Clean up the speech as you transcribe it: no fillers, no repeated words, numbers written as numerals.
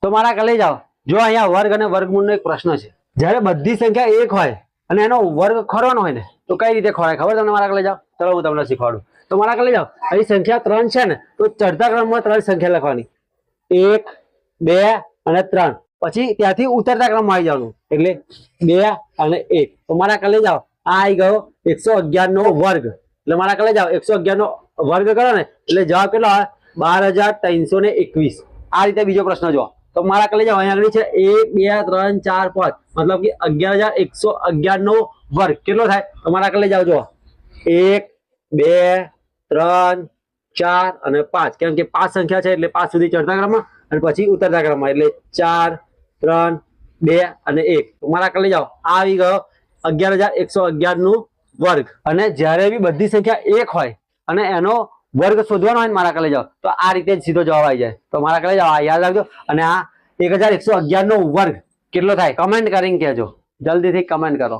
તો મારા કલે જાઓ, જો અહીંયા વર્ગ અને વર્ગમૂળનો એક પ્રશ્ન છે. જ્યારે બધી સંખ્યા એક હોય અને એનો વર્ગ ખોરવાનો હોય ને તો કઈ રીતે ખોરાય ખબર તમને? મારા કલે જાઓ, ચલો હું તમને શીખવાડું. તો મારા કલે જાઓ, અહીં સંખ્યા 3 છે ને, તો ચડતા ક્રમમાં 3 સંખ્યા લખવાની, 1 2 અને 3. પછી ત્યાંથી ઉતરતા ક્રમમાં આવી જવાનું, એટલે 2 અને 1. તો મારા કલે જાઓ, આ આવી ગયો 111 નો વર્ગ. એટલે મારા કલે જાઓ, 111 નો વર્ગ કરો ને એટલે જવાબ કેટલો આવે? 12321. આ રીતે બીજો પ્રશ્ન જો. તો મારા કલે જાઓ, અહીંયા આગળ છે 1 2 3 4 5, મતલબ કે 11111 નો વર્ગ કેટલો થાય? તો મારા કલે જાઓ, જો 1 2 3 4 અને 5, કેમ કે 5 સંખ્યા છે એટલે 5 સુધી ચડતા ક્રમમાં અને પછી ઉતરતા ક્રમમાં, એટલે 4 3 2 અને 1. તો મારા કલે જાઓ, આ આવી ગયો 11111 નું વર્ગ. અને જ્યારે બી બધી સંખ્યા એક હોય અને એનો વર્ગ શોધવાનો હોય ને મારા કલે જાઓ, તો આ રીતે જ સીધો જવાબ આવી જાય. તો મારા કલે જાઓ, આ યાદ રાખજો. અને આ 1111 નો વર્ગ કેટલો થાય કમેન્ટ કરીને કહેજો, જલ્દીથી કમેન્ટ કરો.